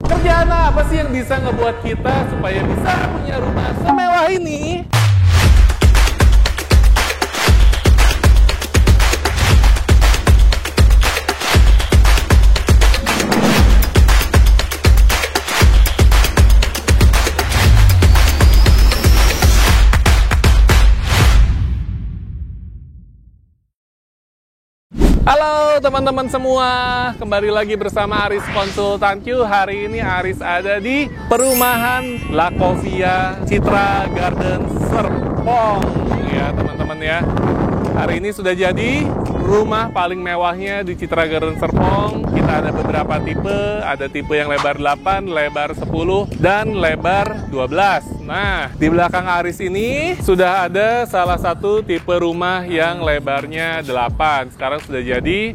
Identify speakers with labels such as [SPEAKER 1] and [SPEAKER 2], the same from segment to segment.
[SPEAKER 1] Kerjaan apa sih yang bisa ngebuat kita supaya bisa punya rumah semewah ini? Halo teman-teman semua, kembali lagi bersama Aris Konsultan Q. Hari ini Aris ada di perumahan Lakovia Citra Garden Serpong. Ya teman-teman ya, hari ini sudah jadi rumah paling mewahnya di Citra Garden Serpong. Kita ada beberapa tipe, ada tipe yang lebar 8, lebar 10, dan lebar 12. Nah, di belakang Aris ini sudah ada salah satu tipe rumah yang lebarnya 8. Sekarang sudah jadi,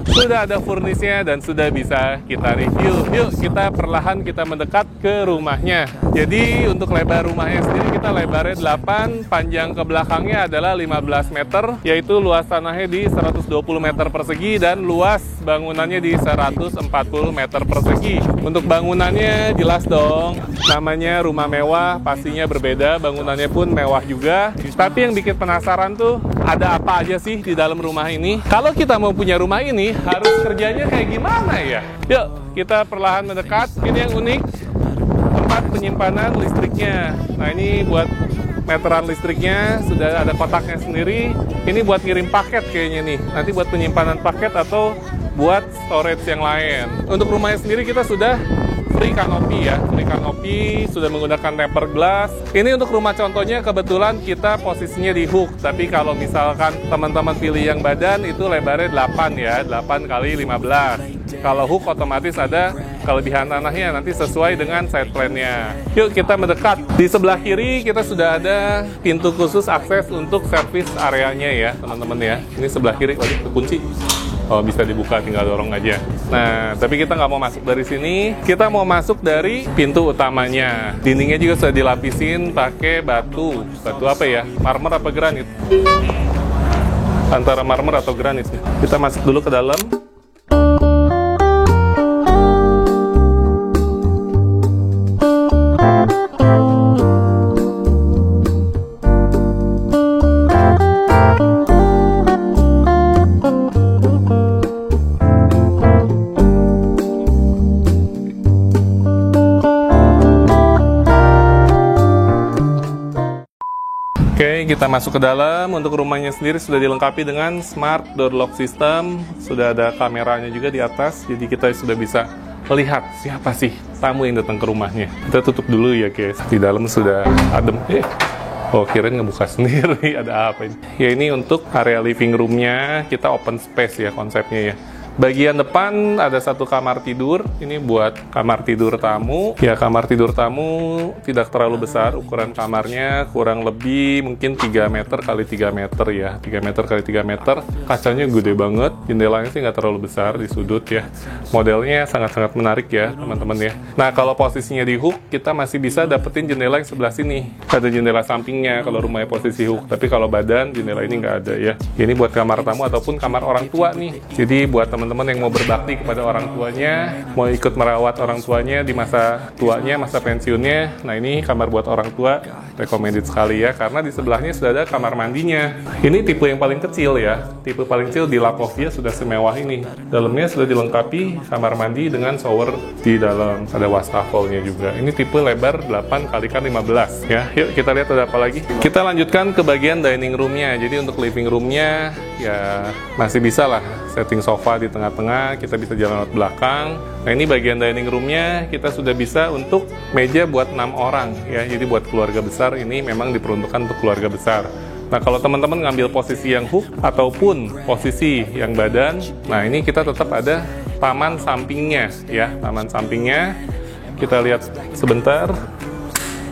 [SPEAKER 1] sudah ada furnisnya dan sudah bisa kita review. Yuk, kita perlahan kita mendekat ke rumahnya. Jadi, untuk lebar rumahnya sendiri kita lebarnya 8, panjang ke belakangnya adalah 15 meter, yaitu luas tanahnya di 120 meter persegi dan luas bangunannya di 140 meter persegi. Untuk bangunannya jelas dong, namanya rumah mewah, pastinya berbeda, bangunannya pun mewah juga. Tapi yang bikin penasaran tuh, ada apa aja sih di dalam rumah ini? Kalau kita mau punya rumah ini, harus kerjanya kayak gimana ya? Yuk, kita perlahan mendekat. Ini yang unik, tempat penyimpanan listriknya. Nah, ini buat meteran listriknya, sudah ada kotaknya sendiri. Ini buat ngirim paket kayaknya nih. Nanti buat penyimpanan paket atau buat storage yang lain. Untuk rumahnya sendiri kita sudah free kanopi ya, free kanopi, sudah menggunakan tempered glass. Ini untuk rumah contohnya kebetulan kita posisinya di hook, tapi kalau misalkan teman-teman pilih yang badan itu lebarnya 8 ya, 8 kali 15. Kalau hook otomatis ada kelebihan tanahnya nanti sesuai dengan side plan-nya. Yuk kita mendekat. Di sebelah kiri kita sudah ada pintu khusus akses untuk service areanya ya teman-teman ya. Ini sebelah kiri, waduh kunci. Oh, bisa dibuka, tinggal dorong aja. Nah, tapi kita nggak mau masuk dari sini. Kita mau masuk dari pintu utamanya. Dindingnya juga sudah dilapisin pakai batu. Batu apa ya? Marmer apa granit? Antara marmer atau granit. Kita masuk dulu ke dalam. Oke, kita masuk ke dalam. Untuk rumahnya sendiri sudah dilengkapi dengan smart door lock system. Sudah ada kameranya juga di atas, jadi kita sudah bisa melihat siapa sih tamu yang datang ke rumahnya. Kita tutup dulu ya guys. Di dalam sudah adem. Oh, kirain ngebuka sendiri. Ada apa ini? Ya, ini untuk area living roomnya. Kita open space ya konsepnya ya. Bagian depan ada satu kamar tidur. Ini buat kamar tidur tamu. Ya, kamar tidur tamu tidak terlalu besar. Ukuran kamarnya kurang lebih mungkin 3 meter kali 3 meter ya. 3 meter kali 3 meter. Kacanya gede banget. Jendelanya sih nggak terlalu besar di sudut ya. Modelnya sangat-sangat menarik ya teman-teman ya. Nah, kalau posisinya di hook, kita masih bisa dapetin jendela yang sebelah sini. Ada jendela sampingnya kalau rumahnya posisi hook. Tapi kalau badan, jendela ini nggak ada ya. Ini buat kamar tamu ataupun kamar orang tua nih. Jadi buat teman-teman yang mau berbakti kepada orang tuanya, mau ikut merawat orang tuanya di masa tuanya, masa pensiunnya. Nah, ini kamar buat orang tua, recommended sekali ya, karena di sebelahnya sudah ada kamar mandinya. Ini tipe yang paling kecil ya, tipe paling kecil di Lakovia sudah semewah ini. Dalamnya sudah dilengkapi kamar mandi dengan shower di dalam, ada wastafelnya juga. Ini tipe lebar 8 kali 15 ya. Yuk kita lihat ada apa lagi. Kita lanjutkan ke bagian dining roomnya. Jadi untuk living roomnya ya masih bisa lah setting sofa di tengah-tengah, kita bisa jalan lewat belakang. Nah, ini bagian dining roomnya kita sudah bisa untuk meja buat 6 orang ya. Jadi buat keluarga besar ini memang diperuntukkan untuk keluarga besar. Nah, kalau teman-teman ngambil posisi yang hook ataupun posisi yang badan, nah ini kita tetap ada taman sampingnya ya. Taman sampingnya kita lihat sebentar.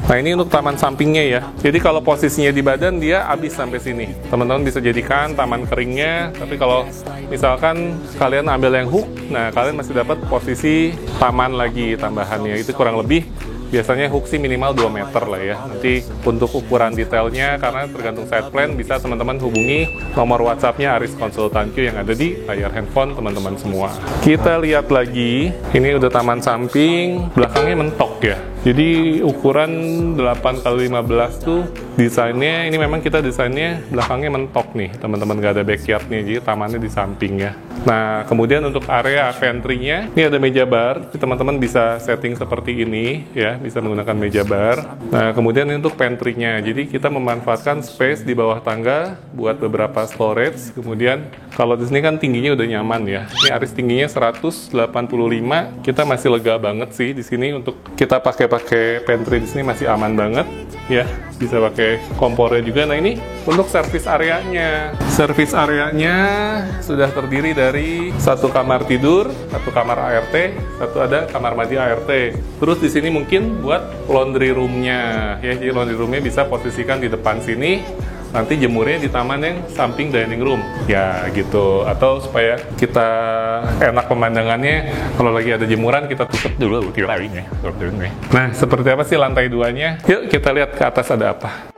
[SPEAKER 1] Nah, ini untuk taman sampingnya ya. Jadi kalau posisinya di badan dia habis sampai sini. Teman-teman bisa jadikan taman keringnya. Tapi kalau misalkan kalian ambil yang hook, nah kalian masih dapat posisi taman lagi tambahannya. Itu kurang lebih Biasanya hook sih minimal 2 meter lah ya. Nanti untuk ukuran detailnya, karena tergantung side plan, bisa teman-teman hubungi nomor WhatsApp-nya Aris Konsultan Q yang ada di layar handphone teman-teman semua. Kita lihat lagi, ini udah taman samping, belakangnya mentok ya. Jadi ukuran 8x15 tuh desainnya, ini memang kita desainnya belakangnya mentok nih teman-teman, gak ada backyardnya, jadi tamannya di samping ya. Nah kemudian untuk area pantry-nya, ini ada meja bar, teman-teman bisa setting seperti ini ya, bisa menggunakan meja bar. Nah kemudian ini untuk pantry-nya, jadi kita memanfaatkan space di bawah tangga buat beberapa storage. Kemudian kalau di sini kan tingginya udah nyaman ya, ini Aris tingginya 185, kita masih lega banget sih di sini untuk kita pakai pantry di sini, masih aman banget ya, bisa pakai kompornya juga. Nah ini untuk service areanya, sudah terdiri dari satu kamar tidur, satu kamar ART, satu ada kamar mandi ART. Terus di sini mungkin buat laundry roomnya ya, jadi laundry roomnya bisa posisikan di depan sini, nanti jemurnya di taman yang samping dining room ya gitu. Atau supaya kita enak pemandangannya, kalau lagi ada jemuran kita tutup dulu. Nah seperti apa sih lantai 2-nya? Yuk kita lihat ke atas ada apa.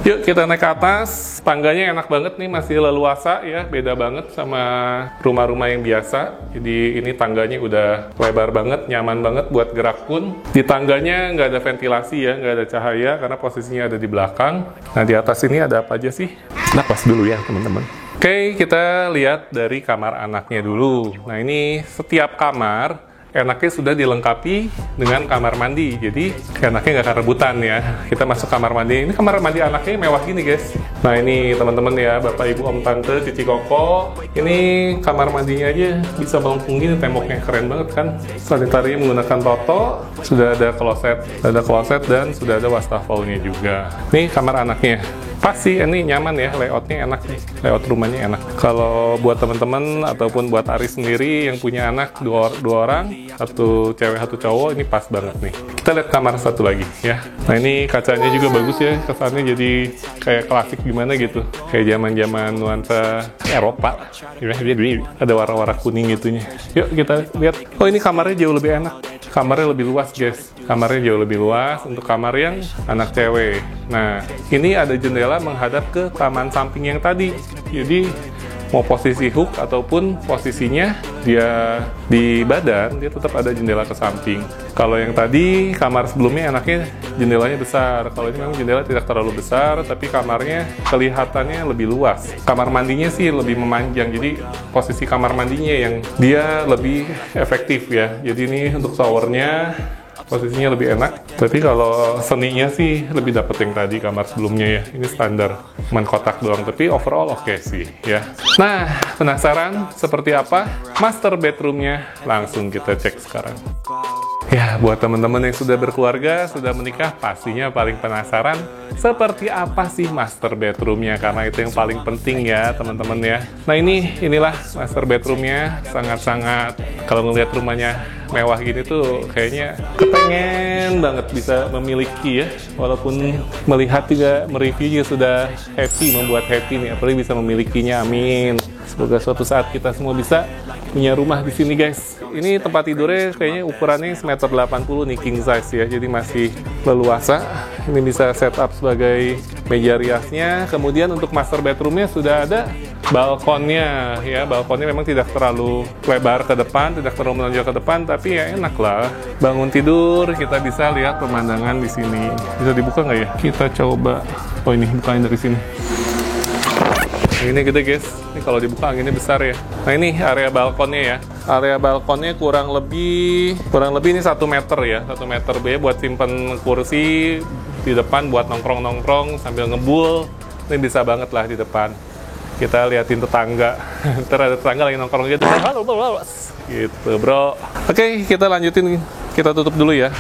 [SPEAKER 1] Yuk kita naik ke atas. Tangganya enak banget nih, masih leluasa ya, beda banget sama rumah-rumah yang biasa. Jadi ini tangganya udah lebar banget, nyaman banget buat gerak pun. Di tangganya nggak ada ventilasi ya, nggak ada cahaya karena posisinya ada di belakang. Nah di atas ini ada apa aja sih? Napas dulu ya teman-teman. Oke, kita lihat dari kamar anaknya dulu. Nah ini setiap kamar enaknya sudah dilengkapi dengan kamar mandi, jadi enaknya nggak akan rebutan ya. Kita masuk kamar mandi, ini kamar mandi anaknya mewah gini guys. Nah ini teman-teman ya, bapak ibu om tante cici koko, ini kamar mandinya aja bisa melengkung gini, temboknya keren banget kan. Sanitarinya menggunakan toto, sudah ada kloset dan sudah ada wastafelnya juga. Ini kamar anaknya. Pasti ini nyaman ya, layoutnya enak nih, layout rumahnya enak. Kalau buat teman-teman ataupun buat Aris sendiri yang punya anak dua orang, satu cewek satu cowok, ini pas banget nih. Kita lihat kamar satu lagi ya. Nah ini kacanya juga bagus ya, kesannya jadi kayak klasik gimana gitu, kayak zaman nuansa Eropa. Ada warna-warna kuning gitunya. Yuk kita lihat. Oh ini kamarnya jauh lebih enak. Kamarnya lebih luas guys, kamarnya jauh lebih luas untuk kamar yang anak cewek. Nah ini ada jendela menghadap ke taman samping yang tadi, jadi mau posisi hook ataupun posisinya dia di badan, dia tetap ada jendela ke samping. Kalau yang tadi kamar sebelumnya enaknya jendelanya besar, kalau ini memang jendela tidak terlalu besar tapi kamarnya kelihatannya lebih luas. Kamar mandinya sih lebih memanjang, jadi posisi kamar mandinya yang dia lebih efektif ya. Jadi ini untuk showernya posisinya lebih enak, tapi kalau seninya sih lebih dapet yang tadi kamar sebelumnya ya. Ini standar cuman kotak doang, tapi overall oke sih ya. Nah penasaran seperti apa master bedroomnya? Langsung kita cek sekarang ya. Buat teman-teman yang sudah berkeluarga, sudah menikah, pastinya paling penasaran seperti apa sih master bedroomnya, karena itu yang paling penting ya teman-teman ya. Nah inilah master bedroomnya, sangat-sangat kalau ngelihat rumahnya mewah gini tuh kayaknya kepengen banget bisa memiliki ya. Walaupun melihat juga, mereview juga sudah happy, membuat happy nih, apalagi bisa memilikinya, amin. Semoga suatu saat kita semua bisa punya rumah di sini guys. Ini tempat tidurnya kayaknya ukurannya 1,80 m nih, king size ya, jadi masih leluasa. Ini bisa setup sebagai meja riasnya. Kemudian untuk master bedroomnya sudah ada balkonnya ya. Balkonnya memang tidak terlalu lebar ke depan, tidak terlalu menonjol ke depan, tapi ya enak lah. Bangun tidur kita bisa lihat pemandangan di sini. Bisa dibuka nggak ya? Kita coba. Oh ini bukain dari sini. Ini gede guys, ini kalau dibuka anginnya besar ya. Nah ini area balkonnya ya. Area balkonnya kurang lebih ini 1 meter ya, 1 meter B buat simpen kursi di depan buat nongkrong-nongkrong sambil ngebul. Ini bisa banget lah di depan. Kita liatin tetangga. Ntar ada tetangga lagi nongkrong gitu. Halo, gitu bro. Oke, kita lanjutin. Kita tutup dulu ya.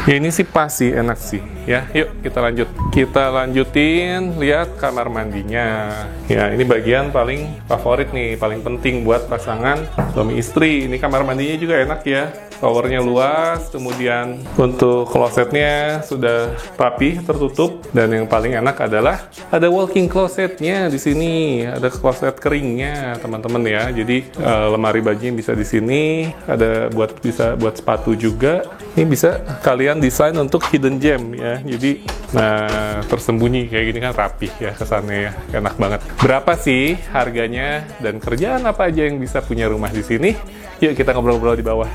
[SPEAKER 1] Ya ini sih pas sih, enak sih ya. Yuk kita lanjut. Kita lanjutin lihat kamar mandinya. Ya ini bagian paling favorit nih, paling penting buat pasangan suami istri. Ini kamar mandinya juga enak ya. Showernya luas, kemudian untuk klosetnya sudah rapi, tertutup, dan yang paling enak adalah ada walk-in closetnya di sini. Ada kloset keringnya teman-teman ya. Jadi lemari bajunya bisa di sini. Ada bisa buat sepatu juga. Ini bisa kalian dengan desain untuk hidden gem ya. Jadi nah tersembunyi kayak gini kan rapih ya kesannya ya, enak banget. Berapa sih harganya dan kerjaan apa aja yang bisa punya rumah di sini? Yuk kita ngobrol-ngobrol di bawah.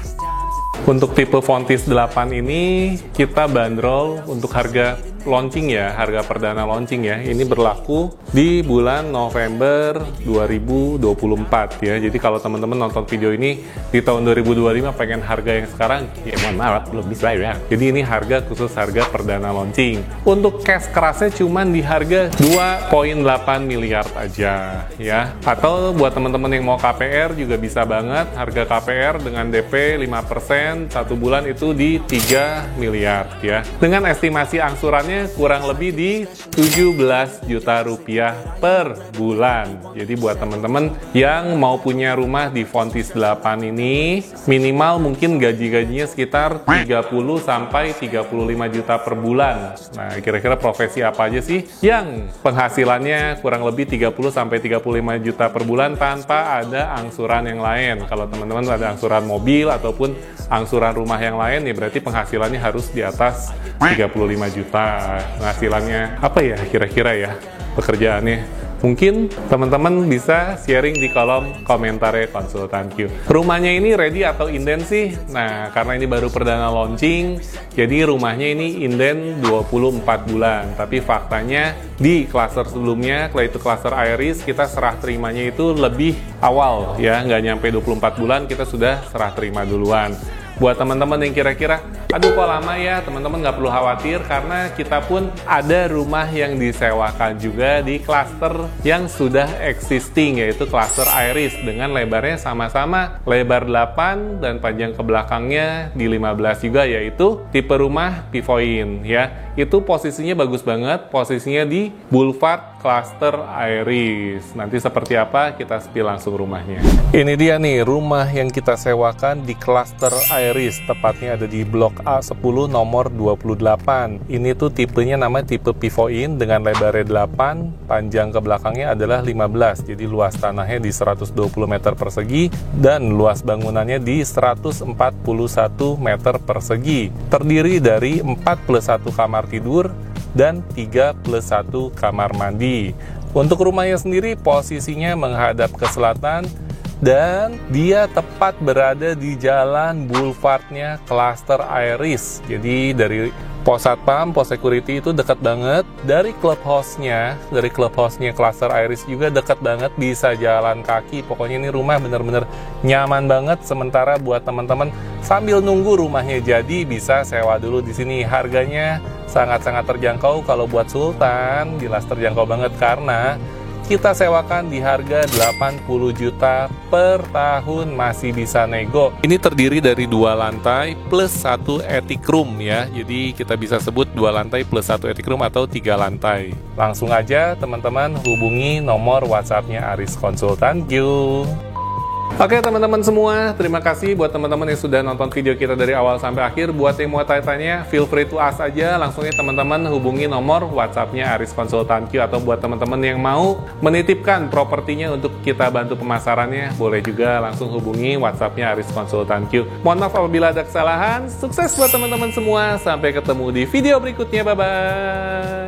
[SPEAKER 1] Untuk tipe Fontis 8 ini kita bandrol untuk harga launching ya, harga perdana launching ya. Ini berlaku di bulan November 2024 ya. Jadi kalau teman-teman nonton video ini di tahun 2025 pengen harga yang sekarang, ya mohon maaf belum bisa ya. Jadi ini harga khusus harga perdana launching. Untuk cash kerasnya cuman di harga 2,8 miliar aja ya. Atau buat teman-teman yang mau KPR juga bisa banget, harga KPR dengan DP 5% 1 bulan itu di 3 miliar ya. Dengan estimasi angsurannya kurang lebih di 17 juta rupiah per bulan. Jadi buat teman-teman yang mau punya rumah di Fontis 8 ini, minimal mungkin gaji-gajinya sekitar 30 sampai 35 juta per bulan. Nah, kira-kira profesi apa aja sih yang penghasilannya kurang lebih 30 sampai 35 juta per bulan tanpa ada angsuran yang lain? Kalau teman-teman ada angsuran mobil ataupun angsuran rumah yang lain, ya berarti penghasilannya harus di atas 35 juta. Penghasilannya apa ya kira-kira ya pekerjaannya? Mungkin teman-teman bisa sharing di kolom komentar ya Konsultan Q. Rumahnya ini ready atau inden sih? Nah, karena ini baru perdana launching, jadi rumahnya ini inden 24 bulan. Tapi faktanya di klaster sebelumnya, yaitu klaster Iris, kita serah terimanya itu lebih awal ya, nggak nyampe 24 bulan kita sudah serah terima duluan. Buat teman-teman yang kira-kira, aduh kok lama ya, teman-teman nggak perlu khawatir karena kita pun ada rumah yang disewakan juga di klaster yang sudah existing, yaitu klaster Iris dengan lebarnya sama-sama lebar 8 dan panjang ke belakangnya di 15 juga, yaitu tipe rumah Pivoin ya. Itu posisinya bagus banget, posisinya di Boulevard Cluster Iris. Nanti seperti apa kita spill langsung rumahnya. Ini dia nih rumah yang kita sewakan di Cluster Iris, tepatnya ada di Blok A10 nomor 28. Ini tuh tipenya namanya tipe Pivoin dengan lebarnya 8, panjang ke belakangnya adalah 15. Jadi luas tanahnya di 120 meter persegi dan luas bangunannya di 141 meter persegi. Terdiri dari 4+1 kamar tidur dan 3+1 kamar mandi. Untuk rumahnya sendiri posisinya menghadap ke selatan dan dia tepat berada di jalan boulevardnya Cluster Iris. Jadi dari pos satpam, pos security itu dekat banget. Dari clubhouse-nya Cluster Iris juga dekat banget, bisa jalan kaki. Pokoknya ini rumah bener-bener nyaman banget. Sementara buat teman-teman sambil nunggu rumahnya jadi, bisa sewa dulu di sini. Harganya sangat-sangat terjangkau. Kalau buat Sultan jelas terjangkau banget karena kita sewakan di harga 80 juta per tahun, masih bisa nego. Ini terdiri dari 2 lantai plus 1 attic room ya. Jadi kita bisa sebut 2 lantai plus 1 attic room atau 3 lantai. Langsung aja teman-teman hubungi nomor WhatsApp-nya Aris Konsultan Q. Oke teman-teman semua, terima kasih buat teman-teman yang sudah nonton video kita dari awal sampai akhir. Buat yang mau tanya-tanya, feel free to ask aja. Langsungnya teman-teman hubungi nomor WhatsApp-nya Aris Konsultan Q. Atau buat teman-teman yang mau menitipkan propertinya untuk kita bantu pemasarannya, boleh juga langsung hubungi WhatsApp-nya Aris Konsultan Q. Mohon maaf apabila ada kesalahan. Sukses buat teman-teman semua. Sampai ketemu di video berikutnya. Bye-bye.